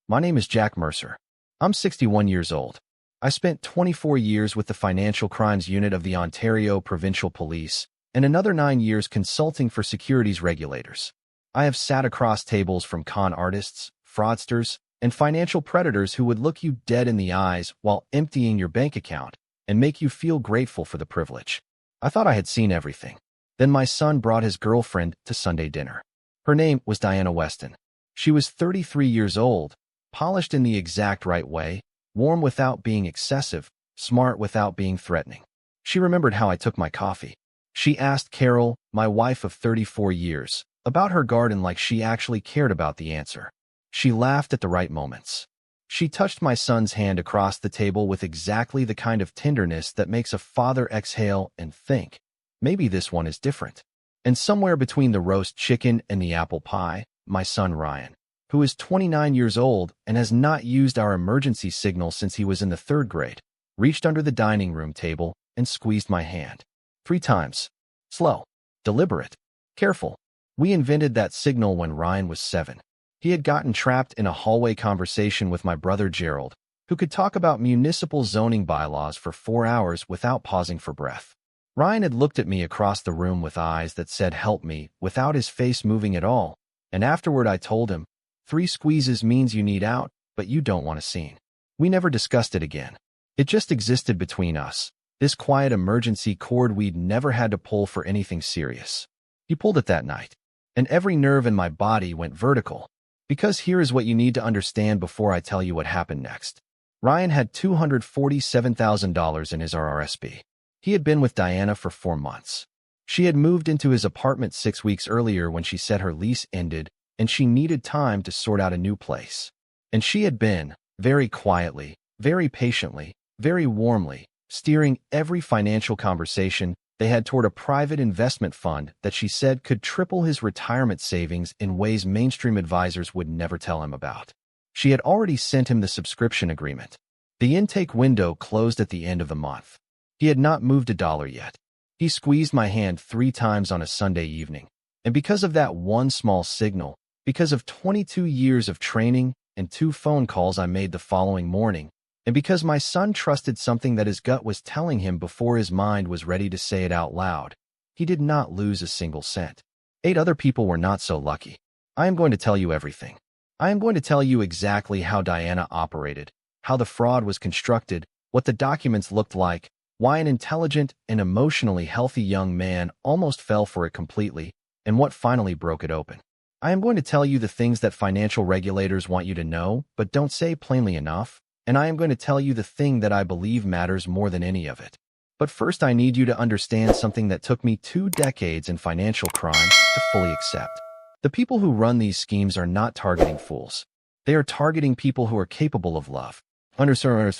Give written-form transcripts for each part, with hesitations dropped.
My name is Jack Mercer. I'm 61 years old. I spent 24 years with the Financial Crimes Unit of the Ontario Provincial Police and another 9 years consulting for securities regulators. I have sat across tables from con artists, fraudsters, and financial predators who would look you dead in the eyes while emptying your bank account and make you feel grateful for the privilege. I thought I had seen everything. Then my son brought his girlfriend to Sunday dinner. Her name was Diana Weston. She was 33 years old, polished in the exact right way, warm without being excessive, smart without being threatening. She remembered how I took my coffee. She asked Carol, my wife of 34 years, about her garden like she actually cared about the answer. She laughed at the right moments. She touched my son's hand across the table with exactly the kind of tenderness that makes a father exhale and think, maybe this one is different. And somewhere between the roast chicken and the apple pie, my son Ryan, who is 29 years old and has not used our emergency signal since he was in the 3rd grade, reached under the dining room table and squeezed my hand. 3 times. Slow. Deliberate. Careful. We invented that signal when Ryan was 7. He had gotten trapped in a hallway conversation with my brother Gerald, who could talk about municipal zoning bylaws for 4 hours without pausing for breath. Ryan had looked at me across the room with eyes that said help me without his face moving at all, and afterward I told him, 3 squeezes means you need out, but you don't want a scene. We never discussed it again. It just existed between us, this quiet emergency cord we'd never had to pull for anything serious. He pulled it that night, and every nerve in my body went vertical. Because here is what you need to understand before I tell you what happened next. Ryan had $247,000 in his RRSP. He had been with Diana for 4 months. She had moved into his apartment 6 weeks earlier when she said her lease ended, and she needed time to sort out a new place. And she had been, very quietly, very patiently, very warmly, steering every financial conversation they had toward a private investment fund that she said could triple his retirement savings in ways mainstream advisors would never tell him about. She had already sent him the subscription agreement. The intake window closed at the end of the month. He had not moved a dollar yet. He squeezed my hand 3 times on a Sunday evening. And because of that one small signal, because of 22 years of training and 2 phone calls I made the following morning, and because my son trusted something that his gut was telling him before his mind was ready to say it out loud, he did not lose a single cent. 8 other people were not so lucky. I am going to tell you everything. I am going to tell you exactly how Diana operated, how the fraud was constructed, what the documents looked like, why an intelligent and emotionally healthy young man almost fell for it completely, and what finally broke it open. I am going to tell you the things that financial regulators want you to know, but don't say plainly enough, and I am going to tell you the thing that I believe matters more than any of it. But first I need you to understand something that took me 2 decades in financial crime to fully accept. The people who run these schemes are not targeting fools. They are targeting people wur capable of love. Underscore.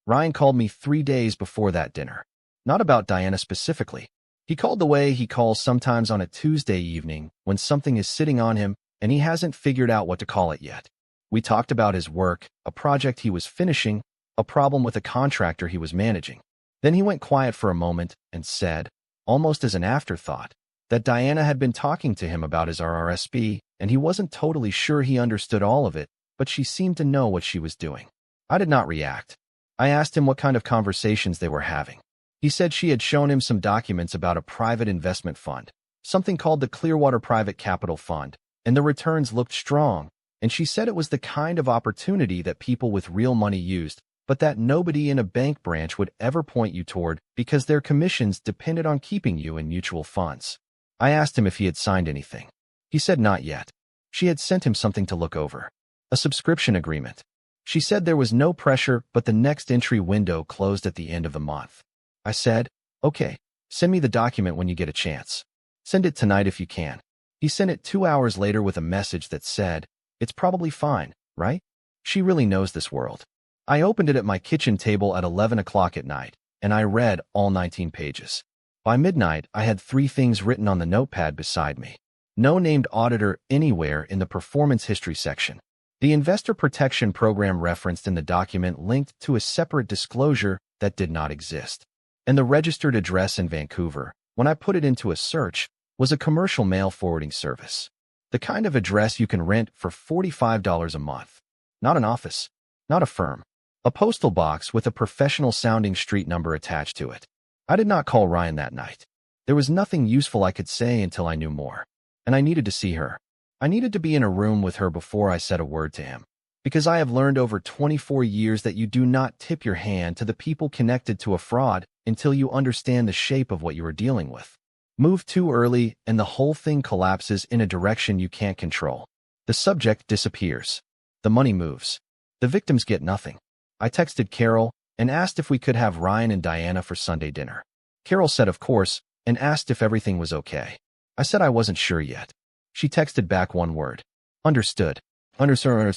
Ryan called me 3 days before that dinner. Not about Diana specifically. He called the way he calls sometimes on a Tuesday evening when something is sitting on him and he hasn't figured out what to call it yet. We talked about his work, a project he was finishing, a problem with a contractor he was managing. Then he went quiet for a moment and said, almost as an afterthought, that Diana had been talking to him about his RRSP, and he wasn't totally sure he understood all of it, but she seemed to know what she was doing. I did not react. I asked him what kind of conversations they were having. He said she had shown him some documents about a private investment fund, something called the Clearwater Private Capital Fund, and the returns looked strong, and she said it was the kind of opportunity that people with real money used, but that nobody in a bank branch would ever point you toward because their commissions depended on keeping you in mutual funds. I asked him if he had signed anything. He said not yet. She had sent him something to look over. A subscription agreement. She said there was no pressure, but the next entry window closed at the end of the month. I said, okay, send me the document when you get a chance. Send it tonight if you can. He sent it 2 hours later with a message that said, it's probably fine, right? She really knows this world. I opened it at my kitchen table at 11 o'clock at night, and I read all 19 pages. By midnight, I had 3 things written on the notepad beside me. No named auditor anywhere in the performance history section. The investor protection program referenced in the document linked to a separate disclosure that did not exist. And the registered address in Vancouver, when I put it into a search, was a commercial mail forwarding service. The kind of address you can rent for $45 a month. Not an office, not a firm. A postal box with a professional-sounding street number attached to it. I did not call Ryan that night. There was nothing useful I could say until I knew more. And I needed to see her. I needed to be in a room with her before I said a word to him. Because I have learned over 24 years that you do not tip your hand to the people connected to a fraud until you understand the shape of what you are dealing with. Move too early and the whole thing collapses in a direction you can't control. The subject disappears. The money moves. The victims get nothing. I texted Carol and asked if we could have Ryan and Diana for Sunday dinner. Carol said of course and asked if everything was okay. I said I wasn't sure yet. She texted back one word. Understood. Underscore.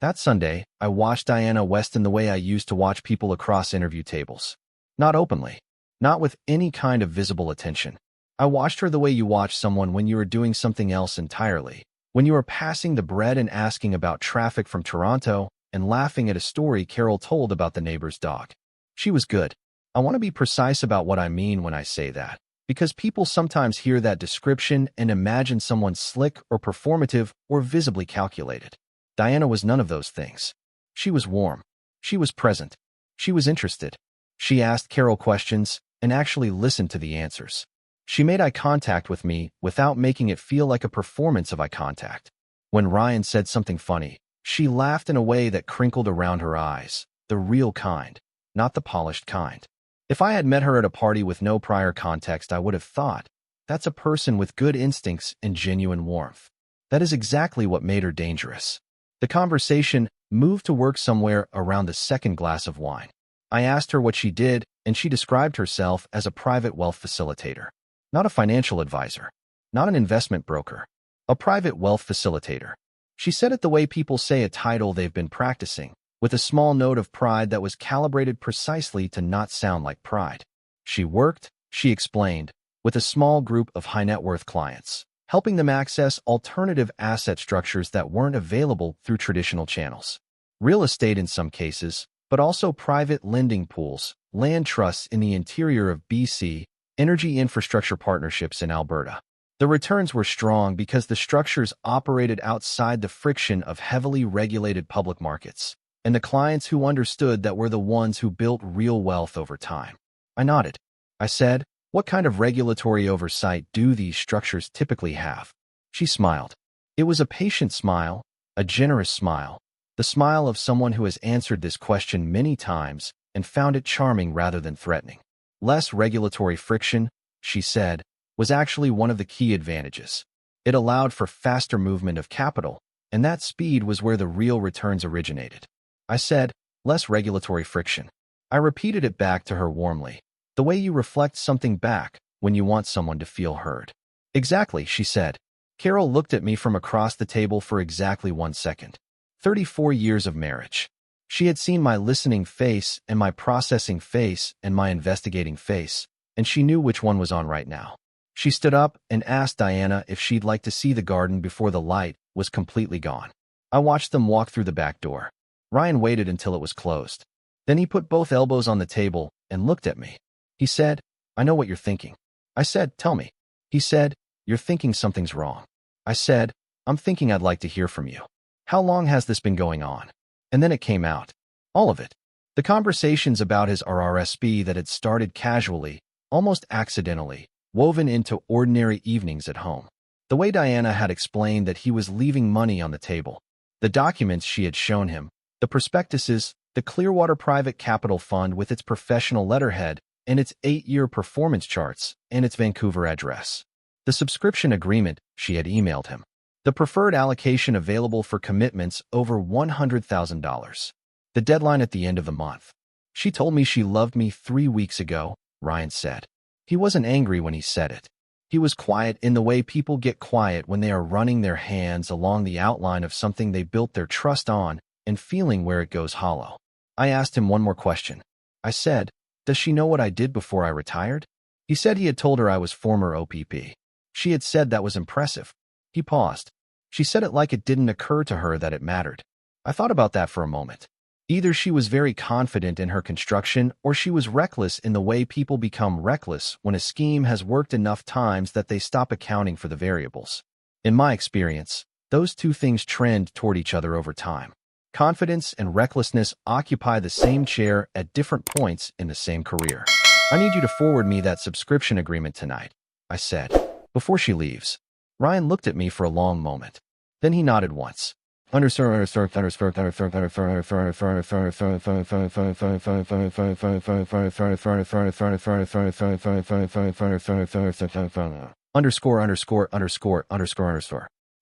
That Sunday, I watched Diana Weston the way I used to watch people across interview tables. Not openly. Not with any kind of visible attention. I watched her the way you watch someone when you are doing something else entirely. When you are passing the bread and asking about traffic from Toronto and laughing at a story Carol told about the neighbor's dog. She was good. I want to be precise about what I mean when I say that, because people sometimes hear that description and imagine someone slick or performative or visibly calculated. Diana was none of those things. She was warm. She was present. She was interested. She asked Carol questions and actually listened to the answers. She made eye contact with me without making it feel like a performance of eye contact. When Ryan said something funny, she laughed in a way that crinkled around her eyes, the real kind, not the polished kind. If I had met her at a party with no prior context, I would have thought, that's a person with good instincts and genuine warmth. That is exactly what made her dangerous. The conversation moved to work somewhere around the second glass of wine. I asked her what she did, and she described herself as a private wealth facilitator. Not a financial advisor. Not an investment broker. A private wealth facilitator. She said it the way people say a title they've been practicing, with a small note of pride that was calibrated precisely to not sound like pride. She worked, she explained, with a small group of high-net-worth clients, helping them access alternative asset structures that weren't available through traditional channels. Real estate in some cases, but also private lending pools, land trusts in the interior of BC, energy infrastructure partnerships in Alberta. The returns were strong because the structures operated outside the friction of heavily regulated public markets, and the clients who understood that were the ones who built real wealth over time. I nodded. I said, "What kind of regulatory oversight do these structures typically have?" She smiled. It was a patient smile, a generous smile, the smile of someone who has answered this question many times and found it charming rather than threatening. Less regulatory friction, she said, was actually one of the key advantages. It allowed for faster movement of capital, and that speed was where the real returns originated. I said, less regulatory friction. I repeated it back to her warmly, the way you reflect something back when you want someone to feel heard. Exactly, she said. Carol looked at me from across the table for exactly 1 second. 34 years of marriage. She had seen my listening face and my processing face and my investigating face, and she knew which one was on right now. She stood up and asked Diana if she'd like to see the garden before the light was completely gone. I watched them walk through the back door. Ryan waited until it was closed. Then he put both elbows on the table and looked at me. He said, "I know what you're thinking." I said, "Tell me." He said, "You're thinking something's wrong." I said, "I'm thinking I'd like to hear from you. How long has this been going on?" And then it came out. All of it. The conversations about his RRSP that had started casually, almost accidentally, woven into ordinary evenings at home. The way Diana had explained that he was leaving money on the table. The documents she had shown him. The prospectuses, the Clearwater Private Capital Fund with its professional letterhead and its 8-year performance charts and its Vancouver address. The subscription agreement she had emailed him. The preferred allocation available for commitments over $100,000. The deadline at the end of the month. She told me she loved me 3 weeks ago, Ryan said. He wasn't angry when he said it. He was quiet in the way people get quiet when they are running their hands along the outline of something they built their trust on and feeling where it goes hollow. I asked him one more question. I said, "Does she know what I did before I retired?" He said he had told her I was former OPP. She had said that was impressive. He paused. She said it like it didn't occur to her that it mattered. I thought about that for a moment. Either she was very confident in her construction, or she was reckless in the way people become reckless when a scheme has worked enough times that they stop accounting for the variables. In my experience, those two things trend toward each other over time. Confidence and recklessness occupy the same chair at different points in the same career. "I need you to forward me that subscription agreement tonight," I said, before she leaves. Ryan looked at me for a long moment. Then he nodded once. Underscore.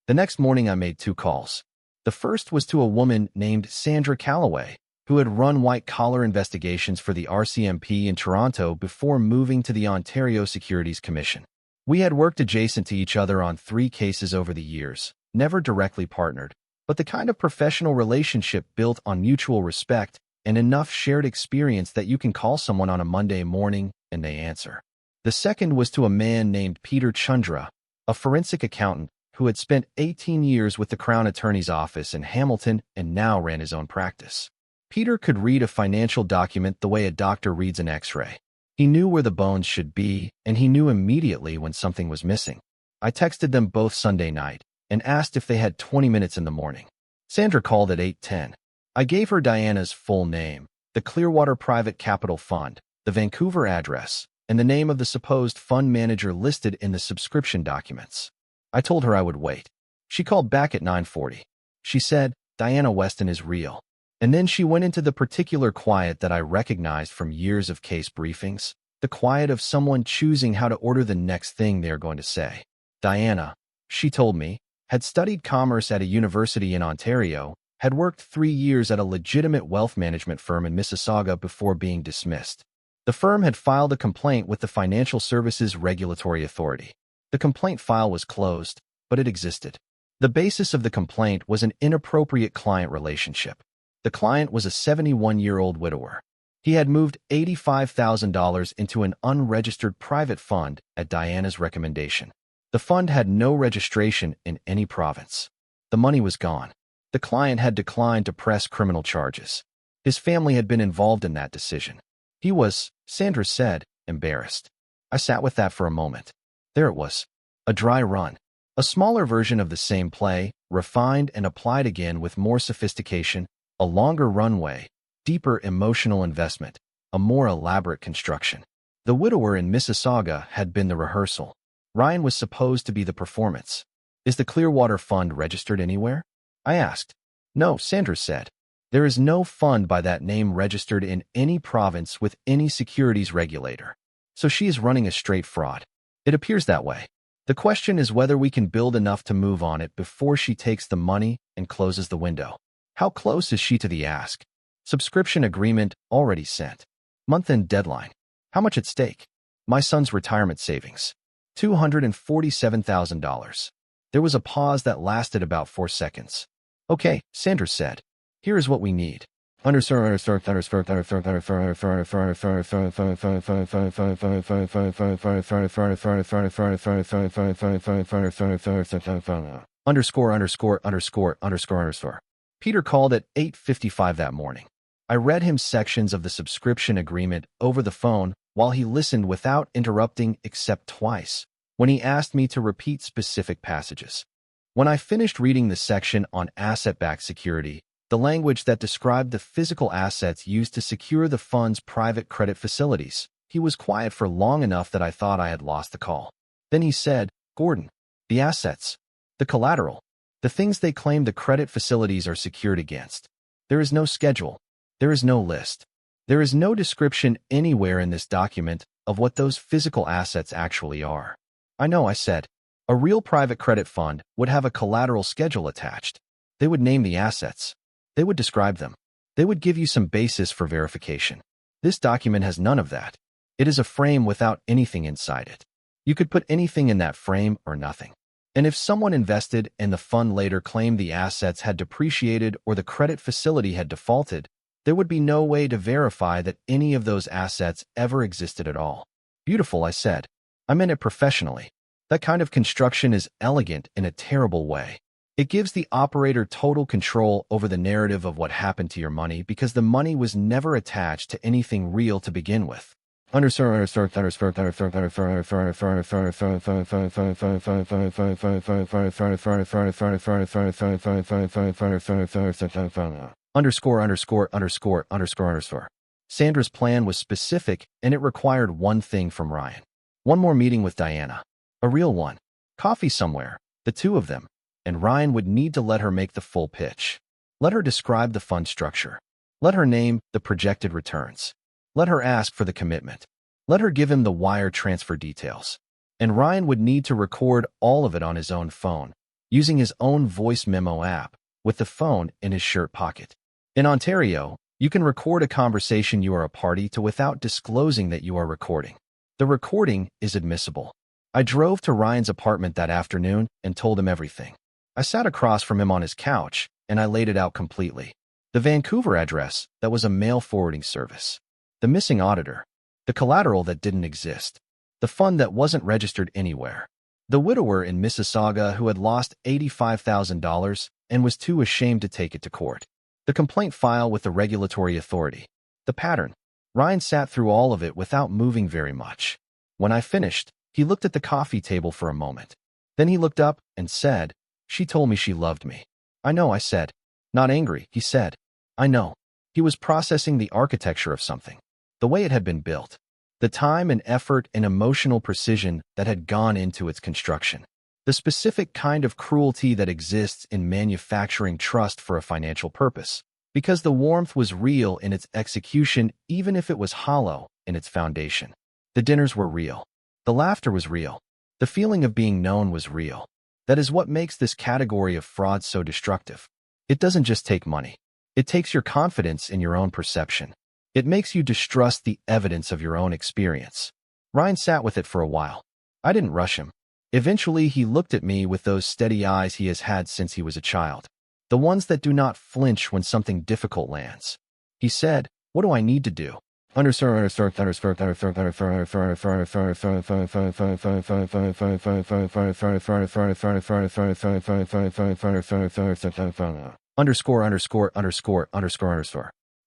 The next morning I made 2 calls. The first was to a woman named Sandra Calloway, who had run white-collar investigations for the RCMP in Toronto before moving to the Ontario Securities Commission. We had worked adjacent to each other on 3 cases over the years, never directly partnered, but the kind of professional relationship built on mutual respect and enough shared experience that you can call someone on a Monday morning and they answer. The second was to a man named Peter Chundra, a forensic accountant who had spent 18 years with the Crown Attorney's Office in Hamilton and now ran his own practice. Peter could read a financial document the way a doctor reads an X-ray. He knew where the bones should be, and he knew immediately when something was missing. I texted them both Sunday night and asked if they had 20 minutes in the morning. Sandra called at 8:10. I gave her Diana's full name, the Clearwater Private Capital Fund, the Vancouver address, and the name of the supposed fund manager listed in the subscription documents. I told her I would wait. She called back at 9:40. She said, "Diana Weston is real." And then she went into the particular quiet that I recognized from years of case briefings, the quiet of someone choosing how to order the next thing they are going to say. Diana, she told me, had studied commerce at a university in Ontario, had worked 3 years at a legitimate wealth management firm in Mississauga before being dismissed. The firm had filed a complaint with the Financial Services Regulatory Authority. The complaint file was closed, but it existed. The basis of the complaint was an inappropriate client relationship. The client was a 71-year-old widower. He had moved $85,000 into an unregistered private fund at Diana's recommendation. The fund had no registration in any province. The money was gone. The client had declined to press criminal charges. His family had been involved in that decision. He was, Sandra said, embarrassed. I sat with that for a moment. There it was. A dry run. A smaller version of the same play, refined and applied again with more sophistication, a longer runway, deeper emotional investment, a more elaborate construction. The widower in Mississauga had been the rehearsal. Ryan was supposed to be the performance. "Is the Clearwater Fund registered anywhere?" I asked. "No," Sandra said. "There is no fund by that name registered in any province with any securities regulator. So she is running a straight fraud. It appears that way. The question is whether we can build enough to move on it before she takes the money and closes the window. How close is she to the ask? Subscription agreement already sent. Month-end deadline. How much at stake? My son's retirement savings. $247,000. There was a pause that lasted about 4 seconds. "Okay," Sandra said. "Here is what we need. Underscore. Peter called at 8:55 that morning. I read him sections of the subscription agreement over the phone while he listened without interrupting except twice, when he asked me to repeat specific passages. When I finished reading the section on asset-backed security, the language that described the physical assets used to secure the fund's private credit facilities, he was quiet for long enough that I thought I had lost the call. Then he said, "Gordon, the assets, the collateral, the things they claim the credit facilities are secured against. There is no schedule. There is no list. There is no description anywhere in this document of what those physical assets actually are." "I know," I said. "A real private credit fund would have a collateral schedule attached. They would name the assets. They would describe them. They would give you some basis for verification. This document has none of that. It is a frame without anything inside it. You could put anything in that frame or nothing. And if someone invested and the fund later claimed the assets had depreciated or the credit facility had defaulted, There would be no way to verify that any of those assets ever existed at all. Beautiful, I said. I meant it professionally. That kind of construction is elegant in a terrible way. It gives the operator total control over the narrative of what happened to your money because the money was never attached to anything real to begin with. Underscore. Sandra's plan was specific, and it required one thing from Ryan. One more meeting with Diana. A real one. Coffee somewhere, the two of them, and Ryan would need to let her make the full pitch. Let her describe the fund structure. Let her name the projected returns. Let her ask for the commitment. Let her give him the wire transfer details. And Ryan would need to record all of it on his own phone, using his own voice memo app, with the phone in his shirt pocket. In Ontario, you can record a conversation you are a party to without disclosing that you are recording. The recording is admissible. I drove to Ryan's apartment that afternoon and told him everything. I sat across from him on his couch, and I laid it out completely. The Vancouver address that was a mail forwarding service. The missing auditor. The collateral that didn't exist. The fund that wasn't registered anywhere. The widower in Mississauga who had lost $85,000 and was too ashamed to take it to court. The complaint file with the regulatory authority. The pattern. Ryan sat through all of it without moving very much. When I finished, he looked at the coffee table for a moment. Then he looked up and said, "She told me she loved me." "I know," I said. "Not angry," he said. "I know." He was processing the architecture of something. The way it had been built. The time and effort and emotional precision that had gone into its construction. The specific kind of cruelty that exists in manufacturing trust for a financial purpose. Because the warmth was real in its execution, even if it was hollow in its foundation. The dinners were real. The laughter was real. The feeling of being known was real. That is what makes this category of fraud so destructive. It doesn't just take money. It takes your confidence in your own perception. It makes you distrust the evidence of your own experience. Ryan sat with it for a while. I didn't rush him. Eventually, he looked at me with those steady eyes he has had since he was a child. The ones that do not flinch when something difficult lands. He said, "What do I need to do?" Underscore.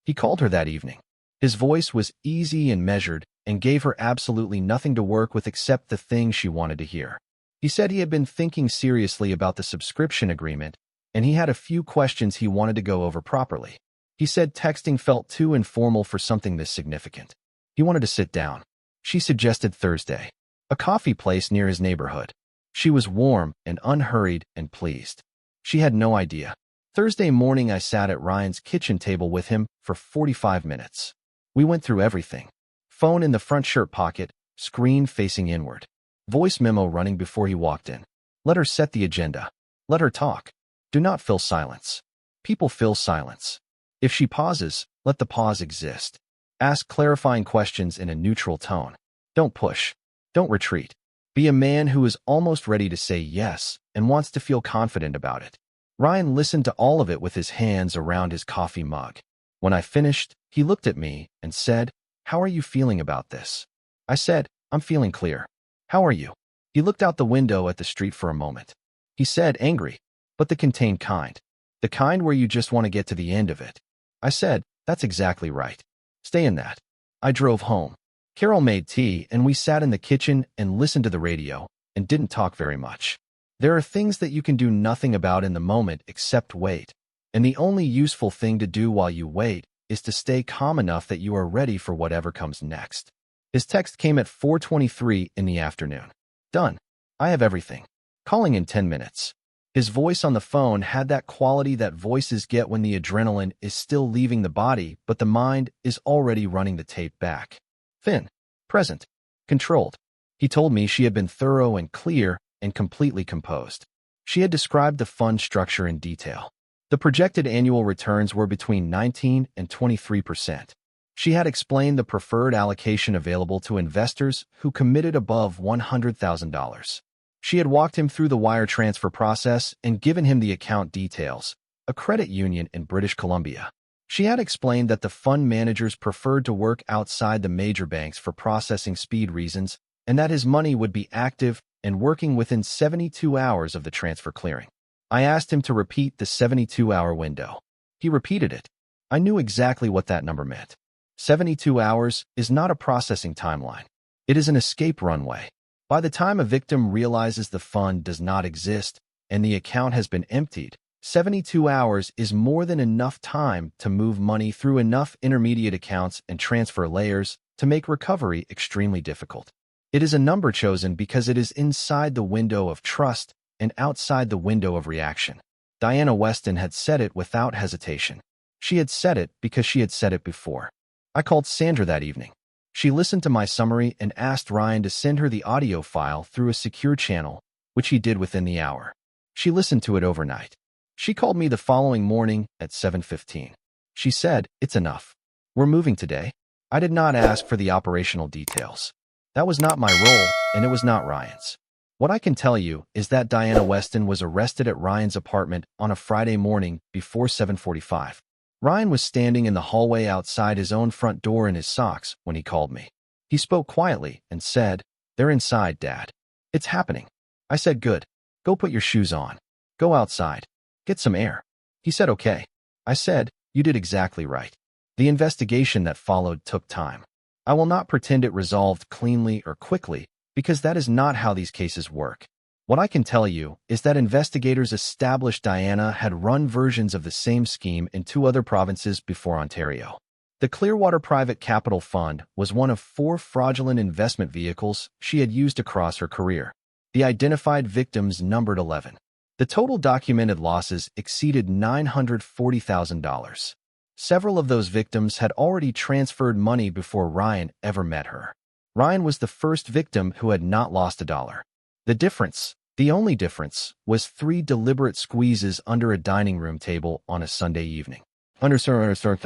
He called her that evening. His voice was easy and measured and gave her absolutely nothing to work with except the things she wanted to hear. He said he had been thinking seriously about the subscription agreement, and he had a few questions he wanted to go over properly. He said texting felt too informal for something this significant. He wanted to sit down. She suggested Thursday, a coffee place near his neighborhood. She was warm and unhurried and pleased. She had no idea. Thursday morning, I sat at Ryan's kitchen table with him for 45 minutes. We went through everything. Phone in the front shirt pocket, screen facing inward. Voice memo running before he walked in. Let her set the agenda. Let her talk. Do not fill silence. People fill silence. If she pauses, let the pause exist. Ask clarifying questions in a neutral tone. Don't push. Don't retreat. Be a man who is almost ready to say yes and wants to feel confident about it. Ryan listened to all of it with his hands around his coffee mug. When I finished, he looked at me and said, "How are you feeling about this?" I said, "I'm feeling clear." "How are you?" He looked out the window at the street for a moment. He said, "Angry, but the contained kind. The kind where you just want to get to the end of it." I said, "That's exactly right. Stay in that." I drove home. Carol made tea, and we sat in the kitchen and listened to the radio and didn't talk very much. There are things that you can do nothing about in the moment except wait. And the only useful thing to do while you wait is to stay calm enough that you are ready for whatever comes next. His text came at 4:23 in the afternoon. "Done. I have everything. Calling in 10 minutes. His voice on the phone had that quality that voices get when the adrenaline is still leaving the body, but the mind is already running the tape back. Thin, present, controlled. He told me she had been thorough and clear and completely composed. She had described the fund structure in detail. The projected annual returns were between 19 and 23%. She had explained the preferred allocation available to investors who committed above $100,000. She had walked him through the wire transfer process and given him the account details, a credit union in British Columbia. She had explained that the fund managers preferred to work outside the major banks for processing speed reasons, and that his money would be active and working within 72 hours of the transfer clearing. I asked him to repeat the 72-hour window. He repeated it. I knew exactly what that number meant. 72 hours is not a processing timeline. It is an escape runway. By the time a victim realizes the fund does not exist and the account has been emptied, 72 hours is more than enough time to move money through enough intermediate accounts and transfer layers to make recovery extremely difficult. It is a number chosen because it is inside the window of trust and outside the window of reaction. Diana Weston had said it without hesitation. She had said it because she had said it before. I called Sandra that evening. She listened to my summary and asked Ryan to send her the audio file through a secure channel, which he did within the hour. She listened to it overnight. She called me the following morning at 7:15. She said, "It's enough. We're moving today." I did not ask for the operational details. That was not my role, and it was not Ryan's. What I can tell you is that Diana Weston was arrested at Ryan's apartment on a Friday morning before 7:45. Ryan was standing in the hallway outside his own front door in his socks when he called me. He spoke quietly and said, "They're inside, Dad. It's happening." I said, "Good. Go put your shoes on. Go outside. Get some air." He said, "Okay." I said, "You did exactly right." The investigation that followed took time. I will not pretend it resolved cleanly or quickly, because that is not how these cases work. What I can tell you is that investigators established Diana had run versions of the same scheme in 2 other provinces before Ontario. The Clearwater Private Capital Fund was one of 4 fraudulent investment vehicles she had used across her career. The identified victims numbered 11. The total documented losses exceeded $940,000. Several of those victims had already transferred money before Ryan ever met her. Ryan was the first victim who had not lost a dollar. The only difference, was 3 deliberate squeezes under a dining room table on a Sunday evening. Underscore, underscore,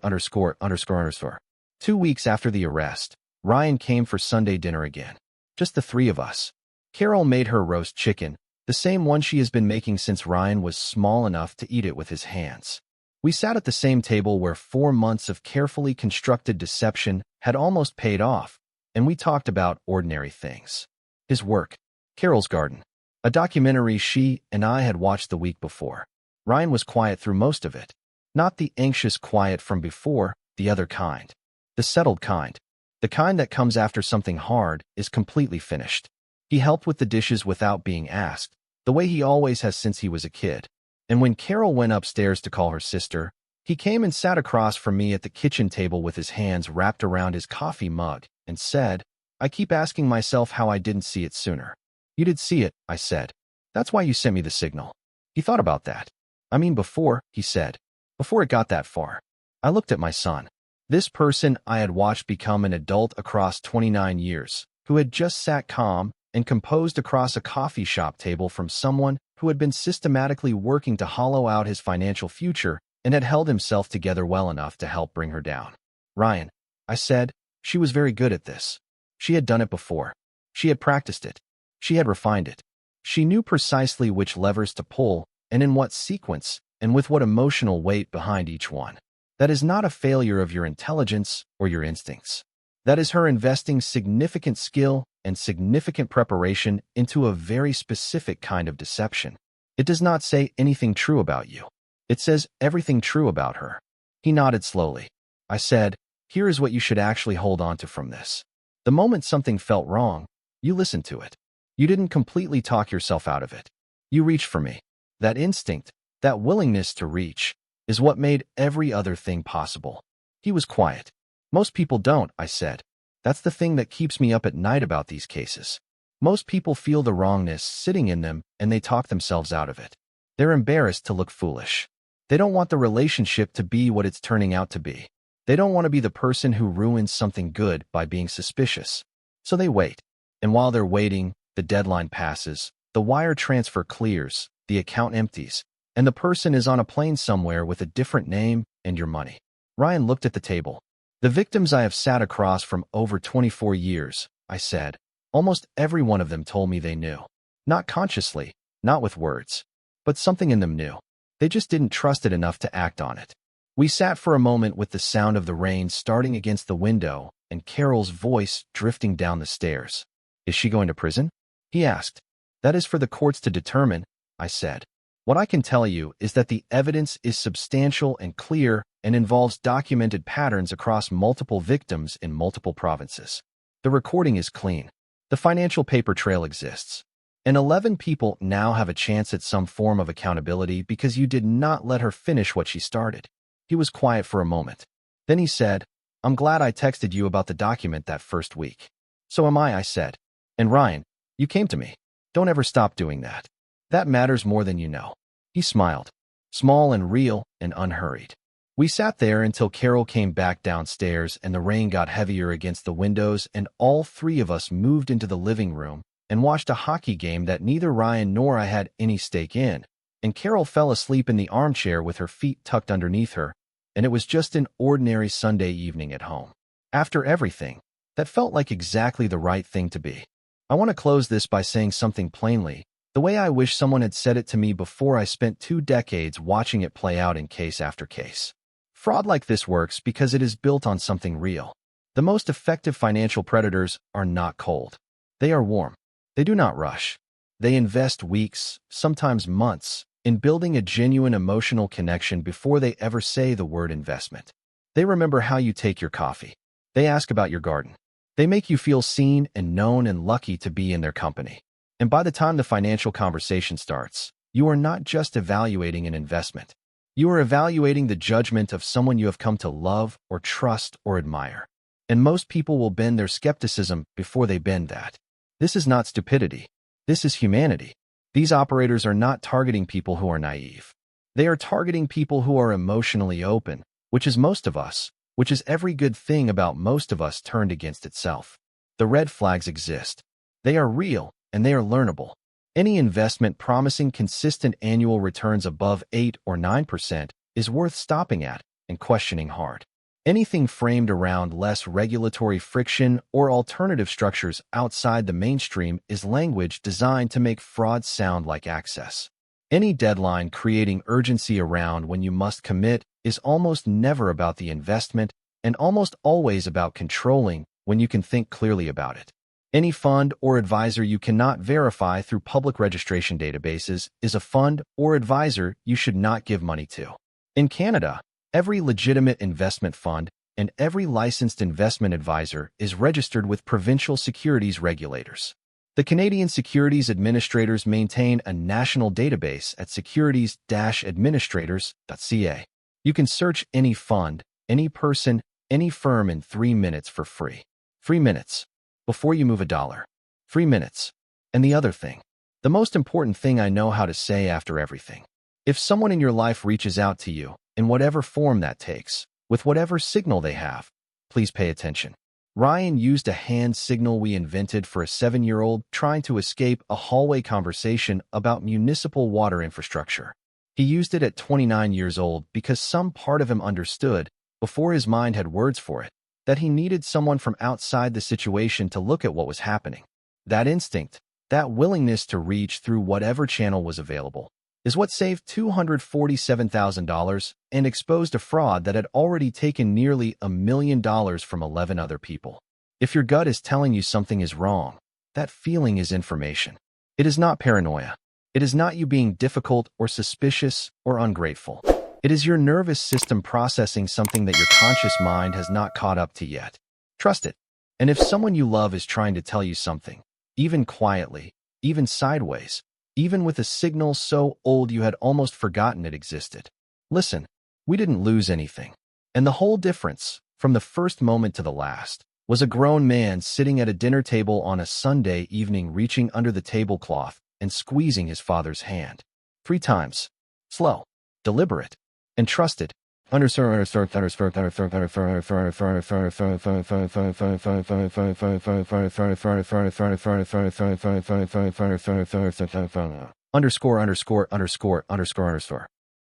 underscore, underscore, underscore. 2 weeks after the arrest, Ryan came for Sunday dinner again. Just the 3 of us. Carol made her roast chicken, the same one she has been making since Ryan was small enough to eat it with his hands. We sat at the same table where 4 months of carefully constructed deception had almost paid off, and we talked about ordinary things. His work, Carol's Garden, a documentary she and I had watched the week before. Ryan was quiet through most of it. Not the anxious quiet from before, the other kind. The settled kind. The kind that comes after something hard is completely finished. He helped with the dishes without being asked, the way he always has since he was a kid. And when Carol went upstairs to call her sister, he came and sat across from me at the kitchen table with his hands wrapped around his coffee mug and said, "I keep asking myself how I didn't see it sooner." "You did see it," I said. "That's why you sent me the signal." He thought about that. "I mean before," he said. "Before it got that far." I looked at my son. This person I had watched become an adult across 29 years, who had just sat calm and composed across a coffee shop table from someone who had been systematically working to hollow out his financial future and had held himself together well enough to help bring her down. "Ryan," I said, "she was very good at this. She had done it before. She had practiced it. She had refined it. She knew precisely which levers to pull and in what sequence and with what emotional weight behind each one. That is not a failure of your intelligence or your instincts. That is her investing significant skill and significant preparation into a very specific kind of deception. It does not say anything true about you. It says everything true about her." He nodded slowly. I said, "Here is what you should actually hold on to from this. The moment something felt wrong, you listened to it. You didn't completely talk yourself out of it. You reached for me. That instinct, that willingness to reach, is what made every other thing possible." He was quiet. "Most people don't," I said. "That's the thing that keeps me up at night about these cases. Most people feel the wrongness sitting in them and they talk themselves out of it. They're embarrassed to look foolish. They don't want the relationship to be what it's turning out to be. They don't want to be the person who ruins something good by being suspicious. So they wait. And while they're waiting, the deadline passes, the wire transfer clears, the account empties, and the person is on a plane somewhere with a different name and your money." Ryan looked at the table. "The victims I have sat across from over 24 years, I said. Almost every one of them told me they knew. Not consciously, not with words, but something in them knew. They just didn't trust it enough to act on it. We sat for a moment with the sound of the rain starting against the window and Carol's voice drifting down the stairs. Is she going to prison? He asked. That is for the courts to determine, I said. What I can tell you is that the evidence is substantial and clear and involves documented patterns across multiple victims in multiple provinces. The recording is clean. The financial paper trail exists. And 11 people now have a chance at some form of accountability because you did not let her finish what she started. He was quiet for a moment. Then he said, I'm glad I texted you about the document that first week. So am I said. And Ryan, you came to me. Don't ever stop doing that. That matters more than you know. He smiled, small and real and unhurried. We sat there until Carol came back downstairs and the rain got heavier against the windows and all three of us moved into the living room and watched a hockey game that neither Ryan nor I had any stake in, and Carol fell asleep in the armchair with her feet tucked underneath her, and it was just an ordinary Sunday evening at home. After everything, that felt like exactly the right thing to be. I want to close this by saying something plainly, the way I wish someone had said it to me before I spent 2 decades watching it play out in case after case. Fraud like this works because it is built on something real. The most effective financial predators are not cold. They are warm. They do not rush. They invest weeks, sometimes months, in building a genuine emotional connection before they ever say the word investment. They remember how you take your coffee. They ask about your garden. They make you feel seen and known and lucky to be in their company. And by the time the financial conversation starts, you are not just evaluating an investment. You are evaluating the judgment of someone you have come to love or trust or admire. And most people will bend their skepticism before they bend that. This is not stupidity. This is humanity. These operators are not targeting people who are naive. They are targeting people who are emotionally open, which is most of us, which is every good thing about most of us turned against itself. The red flags exist. They are real, and they are learnable. Any investment promising consistent annual returns above 8 or 9% is worth stopping at and questioning hard. Anything framed around less regulatory friction or alternative structures outside the mainstream is language designed to make fraud sound like access. Any deadline creating urgency around when you must commit is almost never about the investment and almost always about controlling when you can think clearly about it. Any fund or advisor you cannot verify through public registration databases is a fund or advisor you should not give money to. In Canada, every legitimate investment fund and every licensed investment advisor is registered with provincial securities regulators. The Canadian Securities Administrators maintain a national database at securities-administrators.ca. You can search any fund, any person, any firm in 3 minutes for free. 3 minutes. Before you move a dollar. 3 minutes. And the other thing. The most important thing I know how to say after everything. If someone in your life reaches out to you, in whatever form that takes, with whatever signal they have, please pay attention. Ryan used a hand signal we invented for a 7-year-old trying to escape a hallway conversation about municipal water infrastructure. He used it at 29 years old because some part of him understood, before his mind had words for it, that he needed someone from outside the situation to look at what was happening. That instinct, that willingness to reach through whatever channel was available, is what saved $247,000 and exposed a fraud that had already taken nearly $1 million from 11 other people. If your gut is telling you something is wrong, that feeling is information. It is not paranoia. It is not you being difficult or suspicious or ungrateful. It is your nervous system processing something that your conscious mind has not caught up to yet. Trust it. And if someone you love is trying to tell you something, even quietly, even sideways, even with a signal so old you had almost forgotten it existed, listen. We didn't lose anything. And the whole difference, from the first moment to the last, was a grown man sitting at a dinner table on a Sunday evening reaching under the tablecloth and squeezing his father's hand. 3 times. Slow, deliberate, and trusted. Underscore.